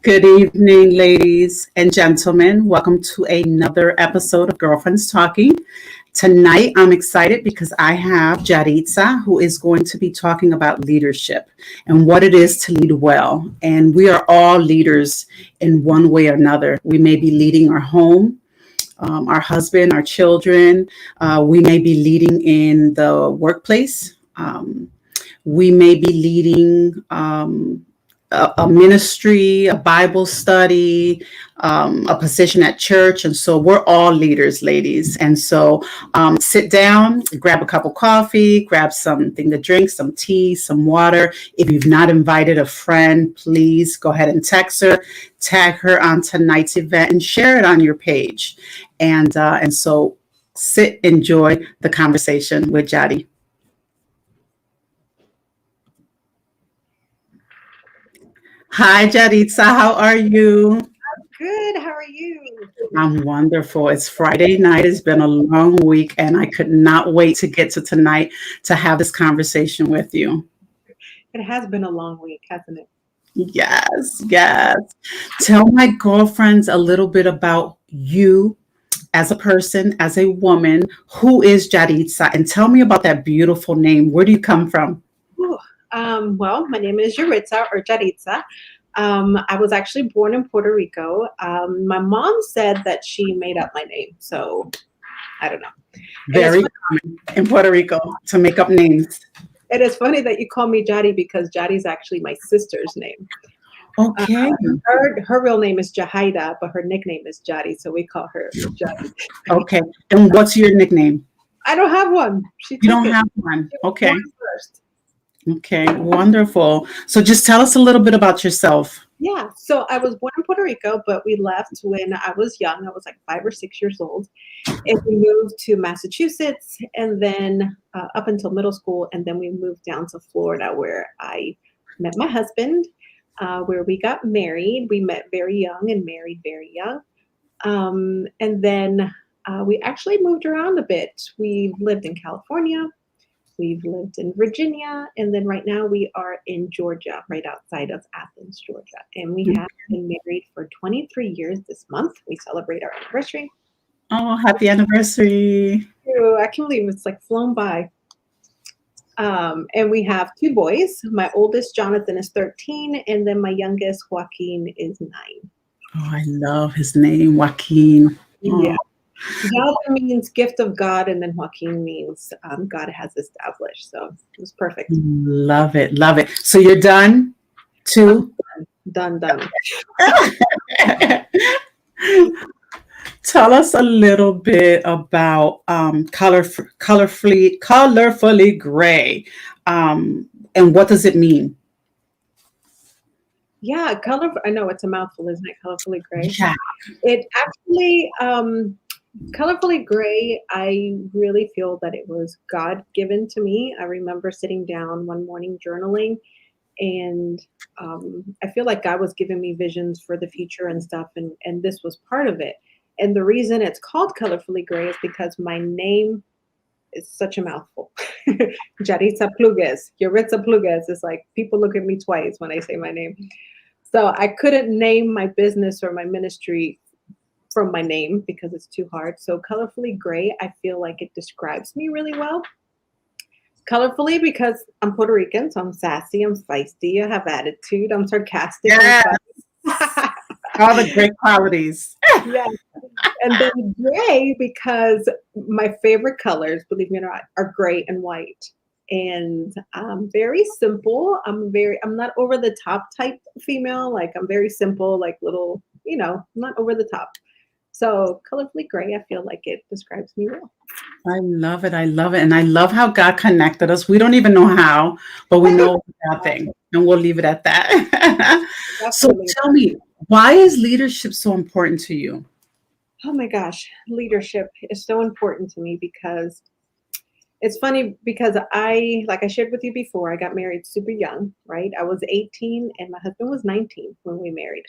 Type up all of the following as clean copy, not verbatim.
Good evening, ladies and gentlemen. Welcome to another episode of Girlfriends Talking. Tonight, I'm excited because I have Yaritza, who is going to be talking about leadership and what it is to lead well. And we are all leaders in one way or another. We may be leading our home, our husband, our children. We may be leading in the workplace. We may be leading a ministry, a Bible study, a position at church. And so we're all leaders, ladies. And so sit down, grab a cup of coffee, grab something to drink, some tea, some water. If you've not invited a friend, please go ahead and text her, tag her on tonight's event and share it on your page. And so sit, enjoy the conversation with Jadi. Hi, Yaritza. How are you? Good. How are you? I'm wonderful. It's Friday night. It's been a long week, and I could not wait to get to tonight to have this conversation with you. It has been a long week, hasn't it? Yes, yes. Tell my girlfriends a little bit about you as a person, as a woman. Who is Yaritza? And tell me about that beautiful name. Where do you come from? Well, my name is Yaritza or Yaritza. I was actually born in Puerto Rico. My mom said that she made up my name, so I don't know. Very common in Puerto Rico to make up names. It is funny that you call me Jadi because Jadi is actually my sister's name. Okay. Her real name is Jahaida, but her nickname is Jadi, so we call her Jadi. Okay. And what's your nickname? I don't have one. You don't have one. Okay. First. Okay, wonderful. So just tell us a little bit about yourself. Yeah, so I was born in Puerto Rico, but we left when I was young. I was like 5 or 6 years old. And we moved to Massachusetts and then up until middle school. And then we moved down to Florida where I met my husband, where we got married. We met very young and married very young. And then we actually moved around a bit. We lived in California. We've lived in Virginia, and then right now we are in Georgia, right outside of Athens, Georgia. And we have been married for 23 years this month. We celebrate our anniversary. Oh, happy anniversary. I can't believe it's like flown by. And we have 2 boys. My oldest, Jonathan, is 13, and then my youngest, Joaquin, is 9. Oh, I love his name, Joaquin. Oh. Yeah. Jonathan means gift of God, and then Joaquin means God has established. So it was perfect. Love it. Love it. So you're done too? Done. Tell us a little bit about colorfully gray. And what does it mean? Yeah, I know it's a mouthful, isn't it? Colorfully gray. Yeah. It actually, colorfully gray, I really feel that it was God given to me. I remember sitting down one morning journaling, and I feel like God was giving me visions for the future and stuff, and this was part of it. And the reason it's called colorfully gray is because my name is such a mouthful. Yaritza Pluguez. Yaritza Pluguez is like, people look at me twice when I say my name. So I couldn't name my business or my ministry from my name because it's too hard. So colorfully gray, I feel like it describes me really well. Colorfully because I'm Puerto Rican, so I'm sassy, I'm feisty, I have attitude, I'm sarcastic. Yes. All the great qualities. Yes. And then gray because my favorite colors, believe me or not, are gray and white. And I'm very simple. I'm not over the top type female. Like I'm very simple, like little, not over the top. So colorfully gray, I feel like it describes me well. I love it. I love it. And I love how God connected us. We don't even know how, but we know that thing. And we'll leave it at that. So tell me, why is leadership so important to you? Oh my gosh, leadership is so important to me because it's funny because like I shared with you before, I got married super young, right? I was 18 and my husband was 19 when we married.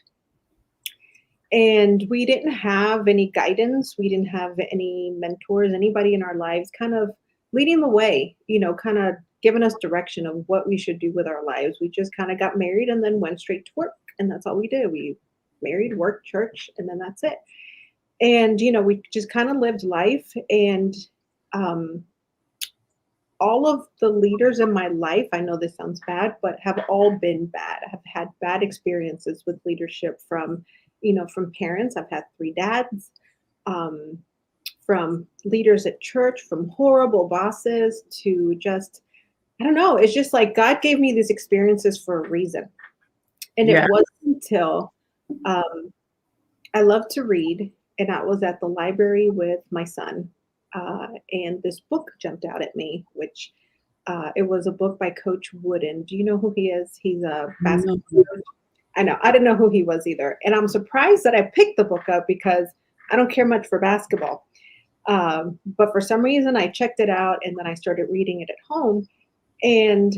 And we didn't have any guidance. We didn't have any mentors, anybody in our lives kind of leading the way, kind of giving us direction of what we should do with our lives. We just kind of got married and then went straight to work. And that's all we did. We married, worked, church, and then that's it. And, we just kind of lived life. And all of the leaders in my life, I know this sounds bad, but have all been bad. I have had bad experiences with leadership from parents. I've had 3 dads, from leaders at church, from horrible bosses to just, I don't know. It's just like God gave me these experiences for a reason. And Yeah. it wasn't until I love to read, and I was at the library with my son, and this book jumped out at me, which it was a book by Coach Wooden. Do you know who he is? He's a basketball coach. I know. I didn't know who he was either. And I'm surprised that I picked the book up because I don't care much for basketball. But for some reason, I checked it out, and then I started reading it at home. And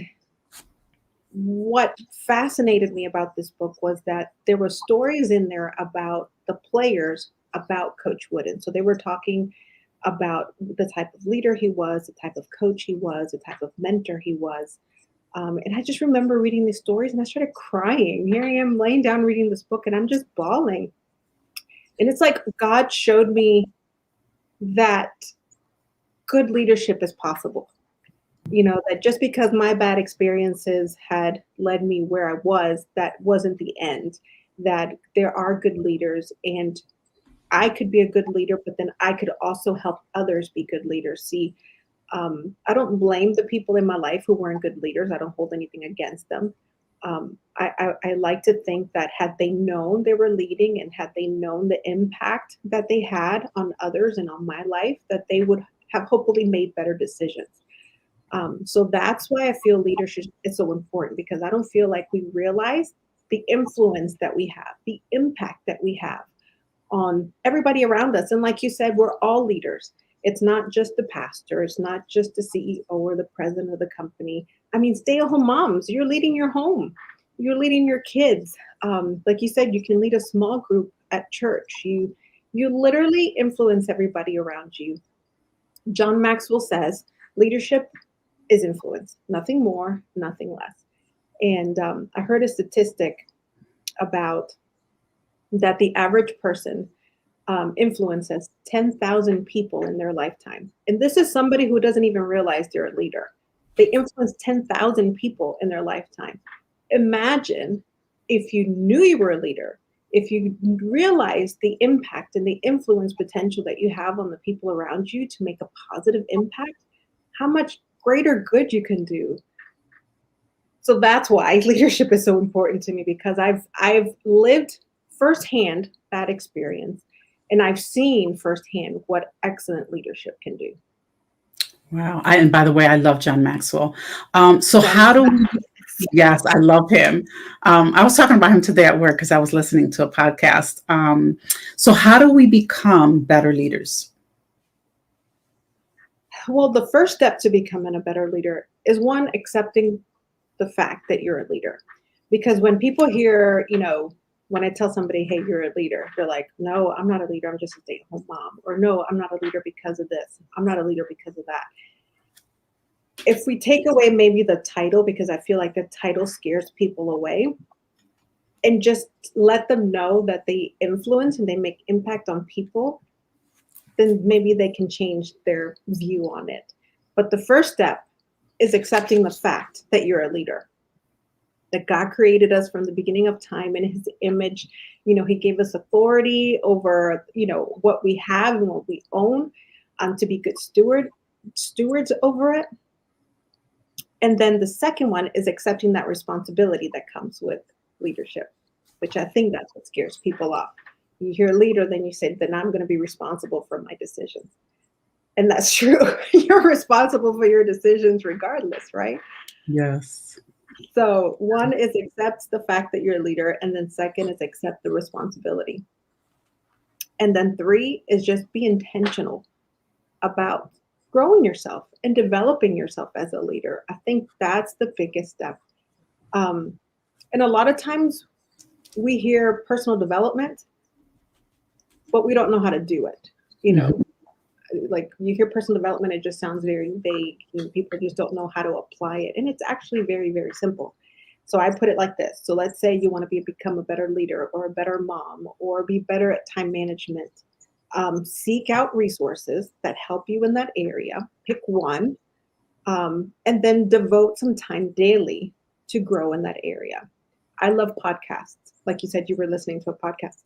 what fascinated me about this book was that there were stories in there about the players, about Coach Wooden. So they were talking about the type of leader he was, the type of coach he was, the type of mentor he was. And I just remember reading these stories, and I started crying. Here I am laying down reading this book, and I'm just bawling. And it's like God showed me that good leadership is possible. That just because my bad experiences had led me where I was, that wasn't the end, that there are good leaders, and I could be a good leader, but then I could also help others be good leaders. See, I don't blame the people in my life who weren't good leaders. I don't hold anything against them. I like to think that had they known they were leading, and had they known the impact that they had on others and on my life, that they would have hopefully made better decisions. So that's why I feel leadership is so important, because I don't feel like we realize the influence that we have, the impact that we have on everybody around us. And like you said, we're all leaders. It's not just the pastor. It's not just the CEO or the president of the company. I mean, stay-at-home moms, you're leading your home. You're leading your kids. Like you said, you can lead a small group at church. You literally influence everybody around you. John Maxwell says, leadership is influence, nothing more, nothing less. And I heard a statistic about that the average person influences 10,000 people in their lifetime. And this is somebody who doesn't even realize they're a leader. They influence 10,000 people in their lifetime. Imagine if you knew you were a leader, if you realized the impact and the influence potential that you have on the people around you to make a positive impact, how much greater good you can do. So that's why leadership is so important to me, because I've lived firsthand that experience, and I've seen firsthand what excellent leadership can do. Wow. And by the way, I love John Maxwell. So John, how do we, yes, I love him. I was talking about him today at work because I was listening to a podcast. So how do we become better leaders? well, the first step to becoming a better leader is, one, accepting the fact that you're a leader. Because when people hear, when I tell somebody, hey, you're a leader, they're like, no, I'm not a leader. I'm just a stay-at-home mom. Or no, I'm not a leader because of this. I'm not a leader because of that. If we take away maybe the title, because I feel like the title scares people away, and just let them know that they influence and they make impact on people, then maybe they can change their view on it. But the first step is accepting the fact that you're a leader, that God created us from the beginning of time in his image. He gave us authority over, what we have and what we own, to be good stewards over it. And then the second one is accepting that responsibility that comes with leadership, which I think that's what scares people off. You hear leader, then you say, then I'm going to be responsible for my decisions. And that's true. You're responsible for your decisions regardless, right? Yes. So one is accept the fact that you're a leader. And then second is accept the responsibility. And then 3 is just be intentional about growing yourself and developing yourself as a leader. I think that's the biggest step. And a lot of times we hear personal development, but we don't know how to do it. Like you hear personal development, it just sounds very vague. People just don't know how to apply it. And it's actually very, very simple. So I put it like this. So let's say you want to become a better leader or a better mom or be better at time management. Seek out resources that help you in that area. Pick one, and then devote some time daily to grow in that area. I love podcasts. Like you said, you were listening to a podcast.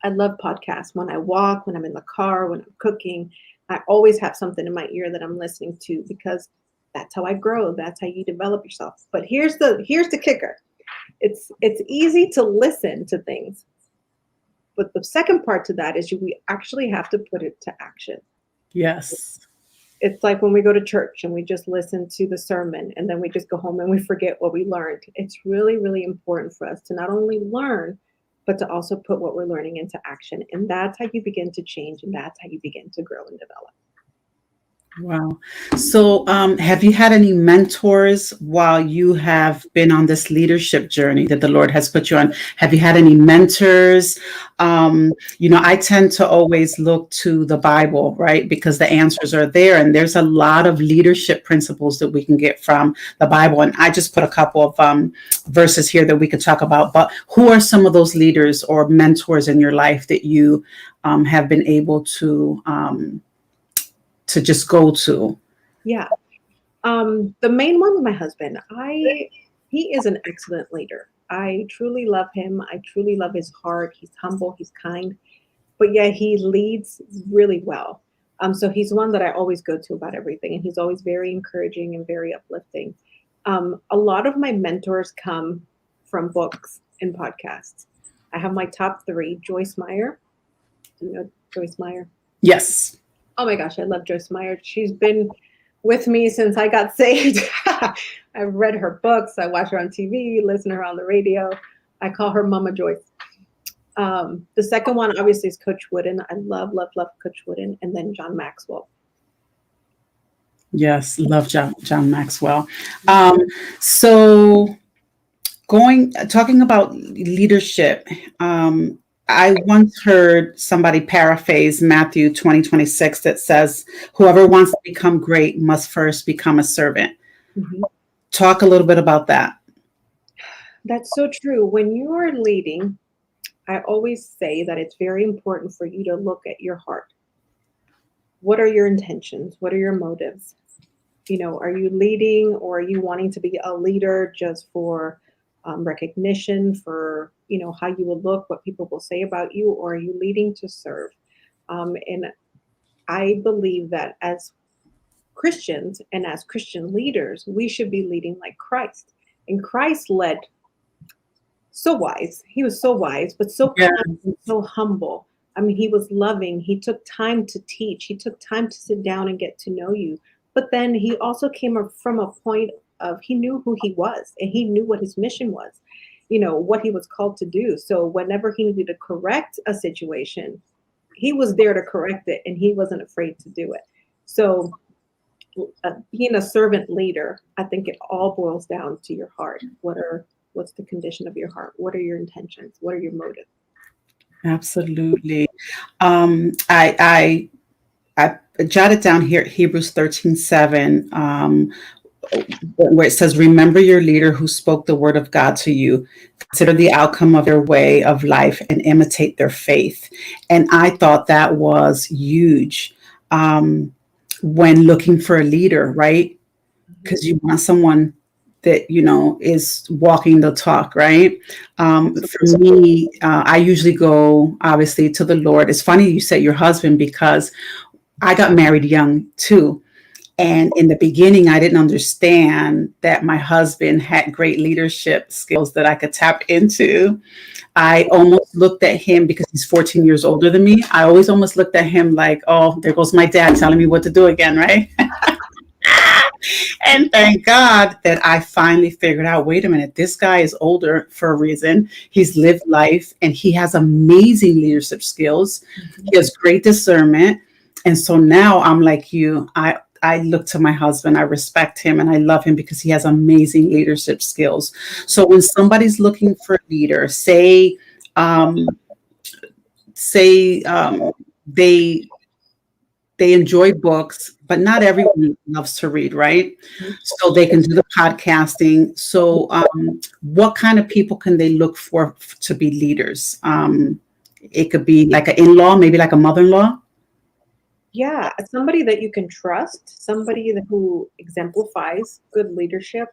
I love podcasts. When I walk, when I'm in the car, when I'm cooking, I always have something in my ear that I'm listening to because that's how I grow. That's how you develop yourself. But here's the kicker. It's easy to listen to things, but the second part to that is we actually have to put it to action. Yes. It's like when we go to church and we just listen to the sermon and then we just go home and we forget what we learned. It's really, really important for us to not only learn, but to also put what we're learning into action. And that's how you begin to change, and that's how you begin to grow and develop. Wow. So, have you had any mentors while you have been on this leadership journey that the Lord has put you on? Have you had any mentors? I tend to always look to the Bible, right? Because the answers are there, and there's a lot of leadership principles that we can get from the Bible. And I just put a couple of verses here that we could talk about. But who are some of those leaders or mentors in your life that you have been able to just go to? Yeah. The main one is my husband. He is an excellent leader. I truly love him. I truly love his heart. He's humble, he's kind, but yeah, he leads really well. So he's one that I always go to about everything, and he's always very encouraging and very uplifting. A lot of my mentors come from books and podcasts. I have my top three. Joyce Meyer. Do you know Joyce Meyer? Yes. Oh my gosh, I love Joyce Meyer. She's been with me since I got saved. I've read her books. I watch her on TV, listen to her on the radio. I call her Mama Joyce. The second one, obviously, is Coach Wooden. I love, love, love Coach Wooden. And then John Maxwell. Yes, love John Maxwell. So talking about leadership, I once heard somebody paraphrase Matthew 20:26 that says, whoever wants to become great must first become a servant. Mm-hmm. Talk a little bit about that. That's so true. When you are leading, I always say that it's very important for you to look at your heart. What are your intentions? What are your motives? Are you leading, or are you wanting to be a leader just for recognition, for how you will look, what people will say about you, or are you leading to serve? And I believe that as Christians and as Christian leaders, we should be leading like Christ. And Christ led so wise. He was so wise, but so kind and so humble. I mean, he was loving. He took time to teach. He took time to sit down and get to know you. But then he also came from a point of, he knew who he was, and he knew what his mission was, what he was called to do. So whenever he needed to correct a situation, he was there to correct it, and he wasn't afraid to do it. So being a servant leader, I think it all boils down to your heart. What's the condition of your heart? What are your intentions? What are your motives? Absolutely. I jotted down here Hebrews 13:7, where it says, remember your leader who spoke the word of God to you. Consider the outcome of their way of life and imitate their faith. And I thought that was huge when looking for a leader, right? Because you want someone that, is walking the talk, right? For me, I usually go, obviously, to the Lord. It's funny you say your husband, because I got married young too. And in the beginning, I didn't understand that my husband had great leadership skills that I could tap into. I almost looked at him, because he's 14 years older than me. I always almost looked at him like, oh, there goes my dad telling me what to do again, right? And thank God that I finally figured out, wait a minute, this guy is older for a reason. He's lived life, and he has amazing leadership skills. Mm-hmm. He has great discernment. And so now I'm like you. I look to my husband, I respect him, and I love him because he has amazing leadership skills. So when somebody's looking for a leader, say they enjoy books, but not everyone loves to read, right? Mhm. So they can do the podcasting. So what kind of people can they look for to be leaders? It could be like an in-law, maybe like a mother-in-law. Yeah, somebody that you can trust, somebody who exemplifies good leadership.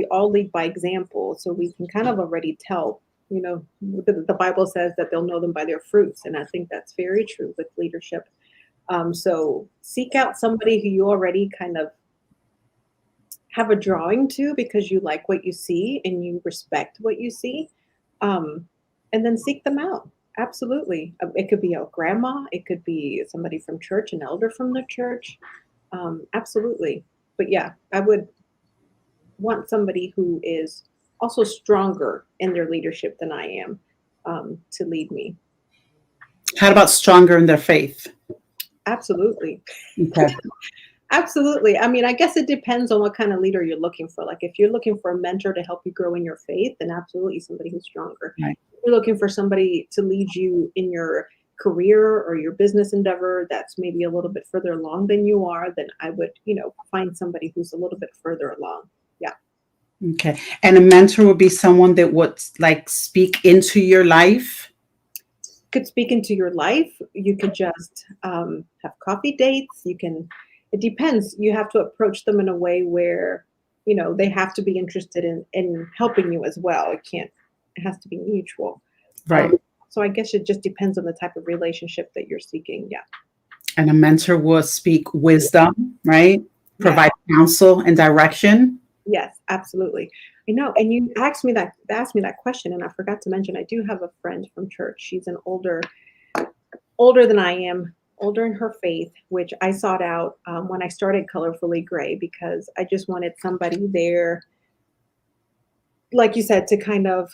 We all lead by example, so we can kind of already tell. The Bible says that they'll know them by their fruits, and I think that's very true with leadership. So seek out somebody who you already kind of have a drawing to because you like what you see and you respect what you see, um, and then seek them out. Absolutely. It could be a grandma, it could be somebody from church, an elder from the church. Absolutely. But yeah, I would want somebody who is also stronger in their leadership than I am, to lead me. How about stronger in their faith? Absolutely. Okay. Absolutely. I mean, I guess it depends on what kind of leader you're looking for. Like, if you're looking for a mentor to help you grow in your faith, then absolutely somebody who's stronger. Right. If you're looking for somebody to lead you in your career or your business endeavor that's maybe a little bit further along than you are, then I would, find somebody who's a little bit further along. Yeah. Okay. And a mentor would be someone that would like speak into your life. Could speak into your life. You could just have coffee dates. It depends. You have to approach them in a way where, they have to be interested in helping you as well. It has to be mutual. Right. So I guess it just depends on the type of relationship that you're seeking. Yeah. And a mentor will speak wisdom, right? Yeah. Provide counsel and direction. Yes, absolutely. And you asked me that question, and I forgot to mention I do have a friend from church. She's an older than I am, older in her faith, which I sought out when I started Colorfully Gray because I just wanted somebody there, like you said, to kind of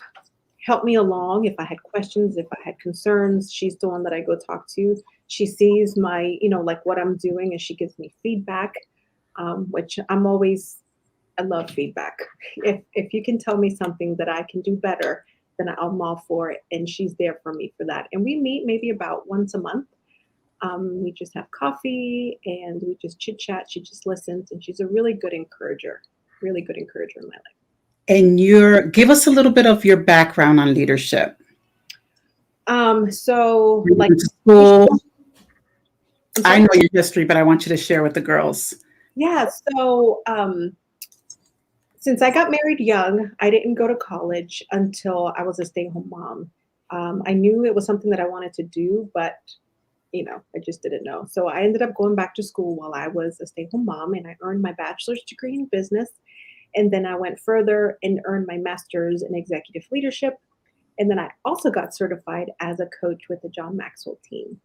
help me along if I had questions, if I had concerns. She's the one that I go talk to. She sees my, like what I'm doing, and she gives me feedback, which I love feedback. If you can tell me something that I can do better, then I'm all for it. And she's there for me for that. And we meet maybe about once a month. We just have coffee and we just chit chat. She just listens, and she's a really good encourager in my life. And give us a little bit of your background on leadership. So You like went to school. I'm I sorry? know your history, but I want you to share with the girls. Yeah. So since I got married young, I didn't go to college until I was a stay-at-home mom. I knew it was something that I wanted to do, but I just didn't know. So I ended up going back to school while I was a stay-at-home mom, and I earned my bachelor's degree in business. And then I went further and earned my master's in executive leadership. And then I also got certified as a coach with the John Maxwell Team.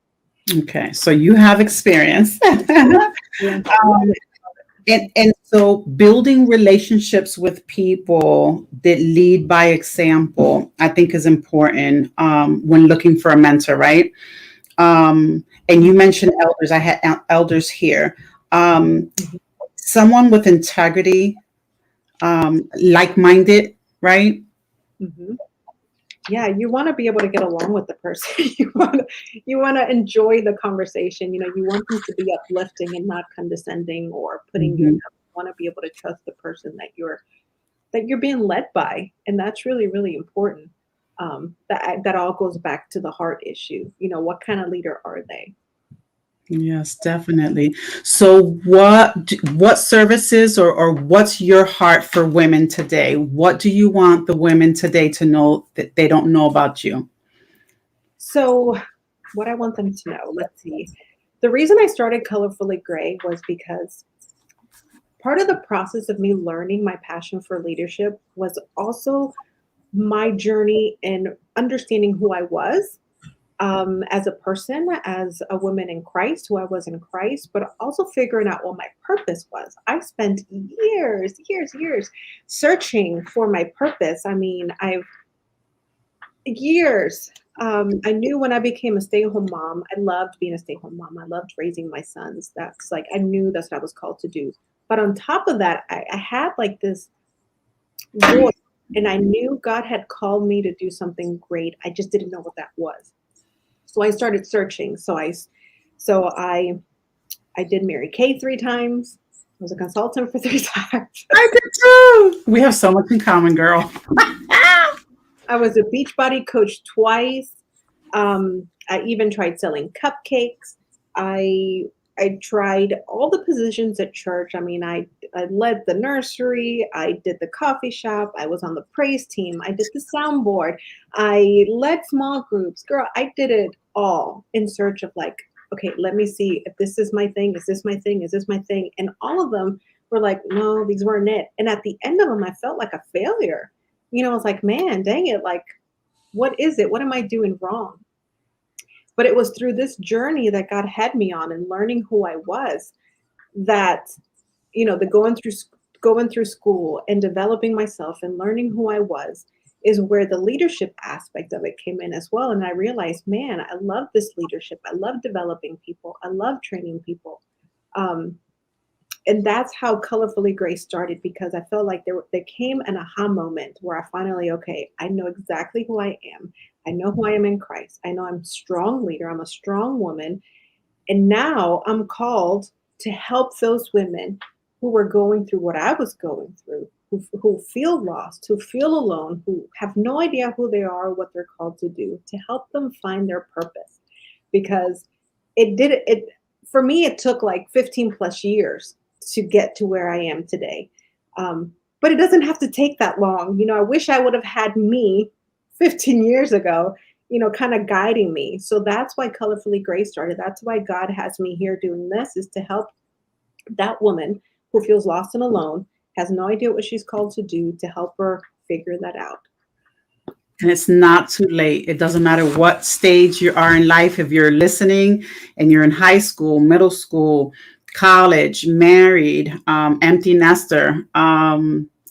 Okay, so you have experience. Yeah. And so building relationships with people that lead by example, I think is important when looking for a mentor, right? And you mentioned elders. I had elders here. Someone with integrity, like-minded, right? Mm-hmm. Yeah, you want to be able to get along with the person. You want to enjoy the conversation. You want them to be uplifting and not condescending or putting you down. You want to be able to trust the person that you're being led by, and that's really, really important. That all goes back to the heart issue. What kind of leader are they? Yes, definitely. So what services or what's your heart for women today? What do you want the women today to know that they don't know about you? So, what I want them to know, let's see. The reason I started Colorfully Gray was because part of the process of me learning my passion for leadership was also my journey in understanding who I was, as a person, as a woman in Christ, who I was in Christ, but also figuring out what my purpose was. I spent years searching for my purpose. I mean, years. I knew when I became a stay-at-home mom, I loved being a stay-at-home mom. I loved raising my sons. I knew that's what I was called to do. But on top of that, I had like this voice, and I knew God had called me to do something great. I just didn't know what that was. So I started searching. So I I did Mary Kay 3 times. I was a consultant for 3 times. I did too. We have so much in common, girl. I was a Beachbody coach twice. I even tried selling cupcakes. I I tried all the positions at church. I mean, I led the nursery. I did the coffee shop. I was on the praise team. I did the soundboard. I led small groups. Girl, I did it all in search of like, okay, let me see if this is my thing. Is this my thing? Is this my thing? And all of them were like, no, these weren't it. And at the end of them, I felt like a failure. I was like, man, dang it. Like, what is it? What am I doing wrong? But it was through this journey that God had me on and learning who I was that, the going through school and developing myself and learning who I was is where the leadership aspect of it came in as well. And I realized, man, I love this leadership. I love developing people. I love training people. Um, and that's how Colorfully Gray started, because I felt like there came an aha moment where I finally, okay, I know exactly who I am. I know who I am in Christ. I know I'm a strong leader. I'm a strong woman. And now I'm called to help those women who were going through what I was going through, who feel lost, who feel alone, who have no idea who they are, what they're called to do, to help them find their purpose. Because it for me, it took like 15 plus years to get to where I am today. But it doesn't have to take that long. I wish I would have had me 15 years ago, kind of guiding me. So that's why Colorfully Gray started. That's why God has me here doing this, is to help that woman who feels lost and alone, has no idea what she's called to do, to help her figure that out. And it's not too late. It doesn't matter what stage you are in life. If you're listening and you're in high school, middle school, college, married, empty nester,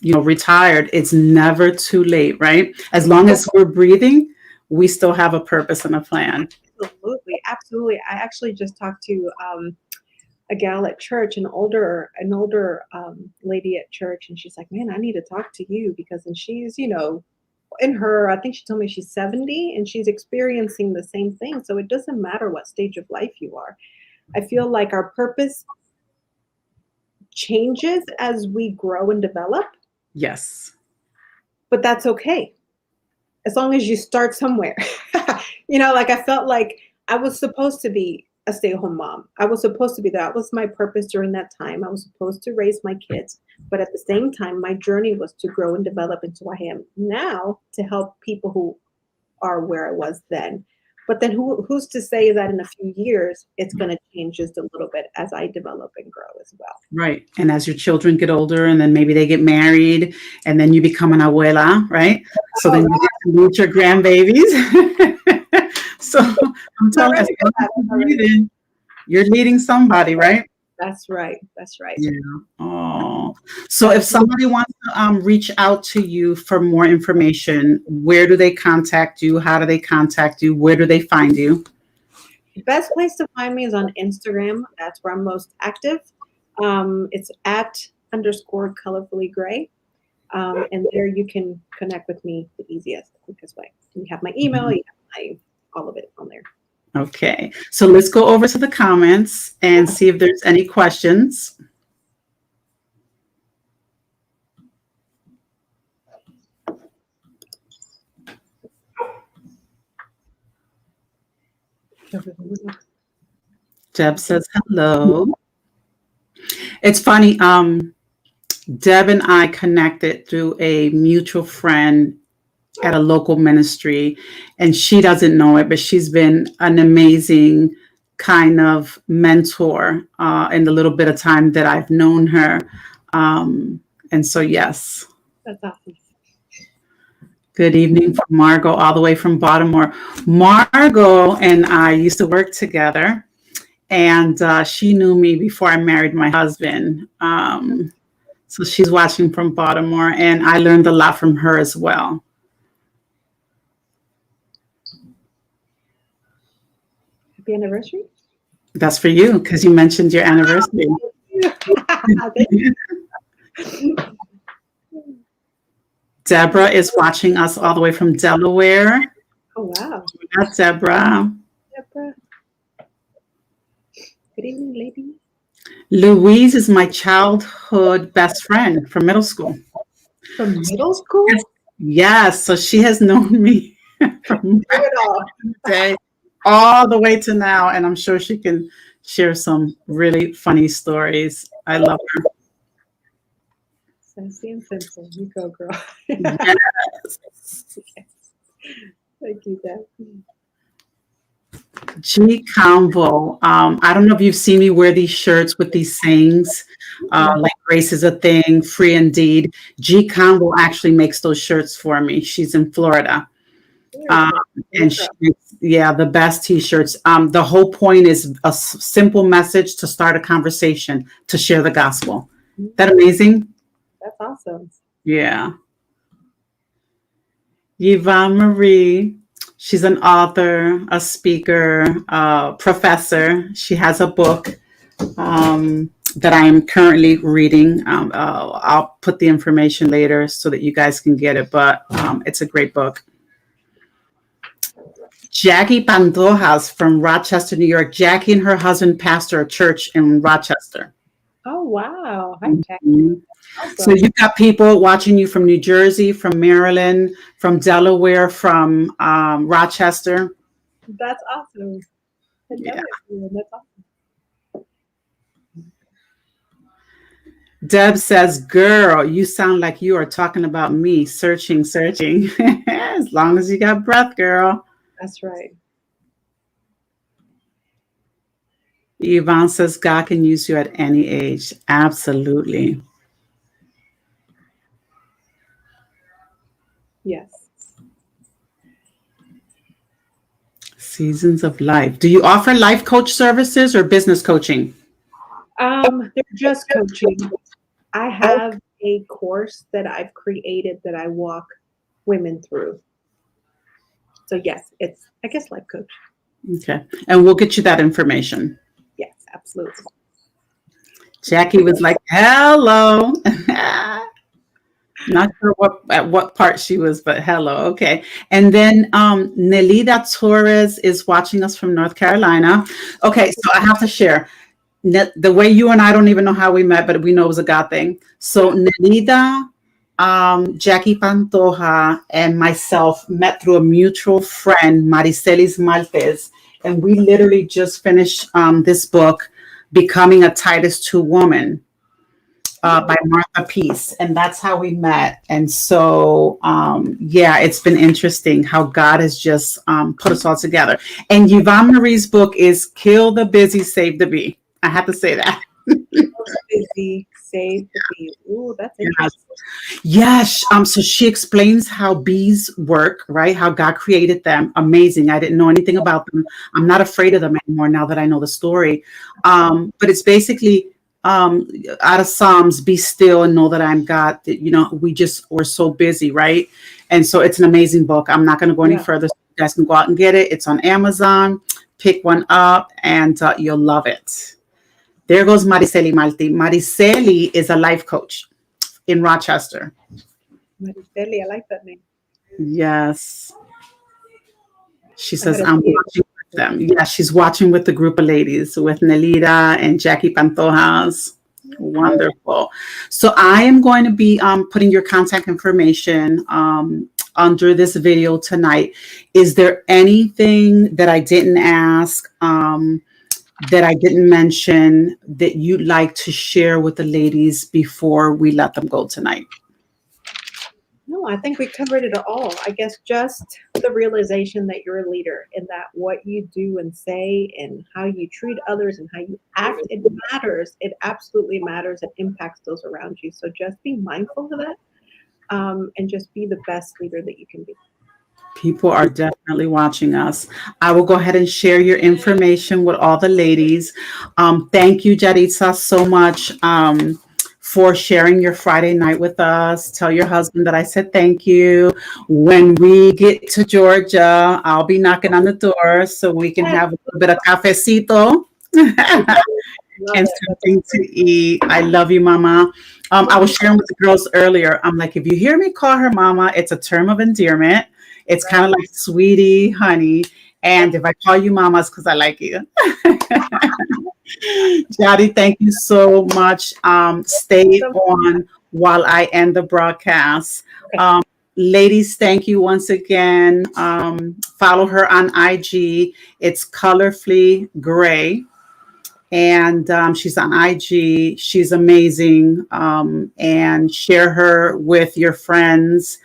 retired, it's never too late, right? As long as we're breathing, we still have a purpose and a plan. Absolutely. Absolutely. I actually just talked to a gal at church, an older lady at church, and she's like, man, I need to talk to you, because, and she's, in her, I think she told me she's 70 and she's experiencing the same thing. So it doesn't matter what stage of life you are. I feel like our purpose changes as we grow and develop. Yes. But that's okay, as long as you start somewhere. Like I felt like I was supposed to be a stay-at-home mom. I was supposed to be that. Was my purpose during that time. I was supposed to raise my kids. But at the same time, my journey was to grow and develop into who I am now, to help people who are where I was then. But then who's to say that in a few years, it's going to change just a little bit as I develop and grow as well. Right. And as your children get older, and then maybe they get married, and then you become an abuela, right? So then you get to meet your grandbabies. So I'm telling you, you're leading somebody, right? That's right. That's right. Yeah. Oh. So if somebody wants to reach out to you for more information, where do they contact you? How do they contact you? Where do they find you? The best place to find me is on Instagram. That's where I'm most active. It's @_colorfully gray. And there you can connect with me the easiest, quickest way. You have my email, you have all of it on there. Okay, so let's go over to the comments and see if there's any questions. Deb says hello. It's funny, Deb and I connected through a mutual friend at a local ministry, and she doesn't know it, but she's been an amazing kind of mentor in the little bit of time that I've known her. And so, yes. That's awesome. Good evening from Margot, all the way from Baltimore. Margot and I used to work together, and she knew me before I married my husband. So she's watching from Baltimore, and I learned a lot from her as well. Happy anniversary? That's for you, because you mentioned your anniversary. Deborah is watching us all the way from Delaware. Oh, wow. That's Deborah. Deborah. Good evening, lady. Louise is my childhood best friend from middle school. From middle school? Yes, yes, so she has known me from Through it all. day all the way to now, and I'm sure she can share some really funny stories. I love Sassy and sensible. You go, girl. her. Yes. Thank you, Deb. G Combo. I don't know if you've seen me wear these shirts with these sayings, like "Grace is a thing," "Free indeed." G Combo actually makes those shirts for me. She's in Florida. Um, and she makes, yeah, the best t-shirts. The whole point is a simple message to start a conversation, to share the gospel. That amazing? That's awesome. Yeah. Yvonne Marie, she's an author, a speaker, professor. She has a book that I am currently reading. I'll put the information later so that you guys can get it, but it's a great book. Jackie Pantojas from Rochester, New York. Jackie and her husband pastor a church in Rochester. Oh, wow. Hi, Jackie. Mhm. So Awesome. you've got people watching you from New Jersey, from Maryland, from Delaware, from Rochester. That's awesome. I love Yeah. it. That's awesome. Deb says, "Girl, you sound like you are talking about me. Searching, searching. As long as you got breath, girl." That's right. Yvonne says, "God can use you at any age." Absolutely. Yes. Seasons of life. Do you offer life coach services or business coaching? They're just coaching. I have a course that I've created that I walk women through. So yes, it's I guess life coach. Okay. And we'll get you that information. Yes, absolutely. Jackie was like, "Hello." Not sure at what part she was, but hello. Okay. And then Nelida Torres is watching us from North Carolina. Okay, so I have to share. The way you and I don't even know how we met, but we know it was a God thing. So Nelida, Jackie Pantoja, and myself met through a mutual friend, Maricelis Maltez, and we literally just finished this book, Becoming a Titus 2 Woman, by Martha Peace, and that's how we met. And so, yeah, it's been interesting how God has just put us all together. And Yvonne Marie's book is "Kill the Busy, Save the Bee." I have to say that. Busy, save the bee. Ooh, that's Yes. interesting. Yes. So she explains how bees work, right? How God created them. Amazing. I didn't know anything about them. I'm not afraid of them anymore now that I know the story. But it's basically out of Psalms, "Be still and know that I'm God." You know, we're so busy, right? And so it's an amazing book. I'm not going to go any Yeah. further. So you guys can go out and get it. It's on Amazon. Pick one up and you'll love it. There goes Mariceli Malti. Mariceli is a life coach in Rochester. Mariceli, I like that name. Yes. She I says, gotta "I'm see it. watching with them." Yeah, she's watching with the group of ladies, with Nelida and Jackie Pantojas. Wonderful. So I am going to be putting your contact information under this video tonight. Is there anything that I didn't ask, that I didn't mention, that you'd like to share with the ladies before we let them go tonight? No, I think we covered it all. I guess just the realization that you're a leader and that what you do and say and how you treat others and how you act, it matters. It absolutely matters. It impacts those around you. So just be mindful of that, and just be the best leader that you can be. People are definitely watching us. I will go ahead and share your information with all the ladies. Thank you, Yaritza, so much for sharing your Friday night with us. Tell your husband that I said thank you. When we get to Georgia, I'll be knocking on the door so we can have a little bit of cafecito Love and it. something to eat. I love you, Mama. I was sharing with the girls earlier. I'm like, if you hear me call her Mama, it's a term of endearment. It's kind of like sweetie, honey. And if I call you mama, it's because I like you. Jadi, thank you so much. Stay So, on while I end the broadcast. okay. Ladies, thank you once again. Follow her on IG. It's Colorfully Gray. And she's on IG. She's amazing. And share her with your friends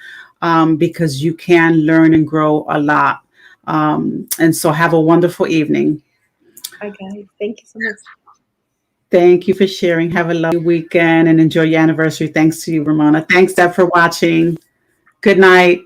because you can learn and grow a lot. And so have a wonderful evening. Bye, guys. Thank you so much. Thank you for sharing. Have a lovely weekend and enjoy your anniversary. Thanks to you, Ramona. Thanks, Deb, for watching. Good night.